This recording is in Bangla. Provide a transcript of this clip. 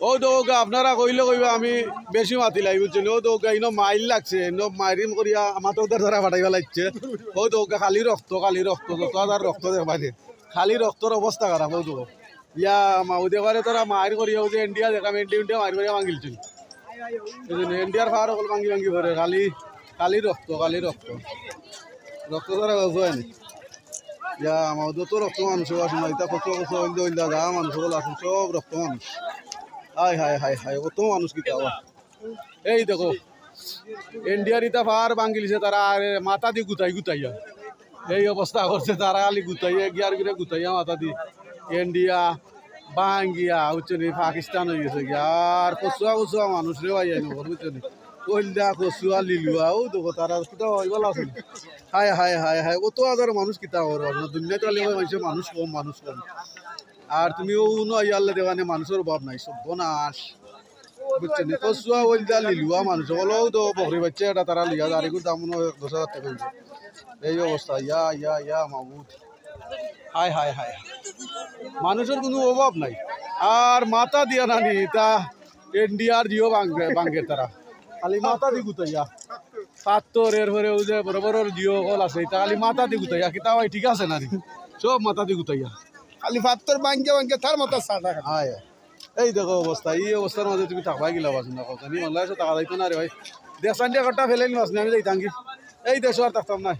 ও দৌকা আপনারা কইলে কইবা আমি বেশি মাতি লাই বুঝছেন ও দৌকা ইনো মাইল লাগছে ইনো মাইরিম করিয়া আমার তো ধরা ফাটাইবা লাগছে ও দৌকা খালি রক্ত যত আর রক্ত দেখবা দে খালি রক্তর অবস্থা খারাপ ও দৌকা ইয়া মাউদে করে তোরা মাইর করিয়া যে ইন্ডিয়া দেখাম ইন্ডিয়া মাইর করিয়া ভাঙিলছিল ইন্ডিয়ার ফার অকল ভাঙি পড়ে খালি রক্ত রক্ত ধরা হয় না ইয়া আমাদের তো রক্ত মানুষ আসুন না এটা কত কত যা মানুষ বলে আসুন সব রক্ত মানুষ হাই হাই হাই হাই কত মানুষ কি তাও এই দেখো ইন্ডিয়ার ইটা ফার ভাঙিলিছে তারা মাথা দি গুতাইয়া এই অবস্থা করছে তারা খালি গুতাইয়া গিয়ার গিরে গুতাইয়া মাথা দি ইন্ডিয়া ভাঙ্গিয়া হচ্ছে পাকিস্তান হয়ে গেছে আর কচুয়া মানুষ রে ভাই বুঝছো কইলা কচুয়া লিলুয়া ও দেখো তারা কিতা হইবলা আছে হাই হাই হাই হাই কত হাজার মানুষ কিতা হওয়ার দুনিয়াতে মানুষ কম আর তুমি ও আল্লাহ দেওয়ানে মানুষের অভাব নাই সব বনাশ বুঝছেন কচুয়া ওইটা লিলুয়া মানুষ হলেও তো বকরি বাচ্চা এটা তারা লিয়া আর এগুলো দাম 10,000 টাকা এই অবস্থা ইয়া মাহমুদ হাই হাই হাই মানুষের কোনো অভাব নাই আর মাথা দিয়া নানি তা ইন্ডিয়ার জিও বাঙ্গের তারা খালি মাথা দি গুতাইয়া পাত্তর এরপরে ওই যে বড় বড় জিও কল আছে এটা খালি মাথা দি গুতাইয়া কিতা ভাই ঠিক আছে নানি সব মাথা দি গুতাইয়া খালি পাত্তর বাঙ্গে তার মাথা সাদা হায় এই দেখো অবস্থা এই অবস্থার মাঝে তুমি থাকবাই গেলা বাসুন না কথা নি অনলাইনে টাকা যাইতো না রে ভাই দেশান দিয়ে কটা ফেলে নি আমি যাইতাম কি এই দেশ আর থাকতাম না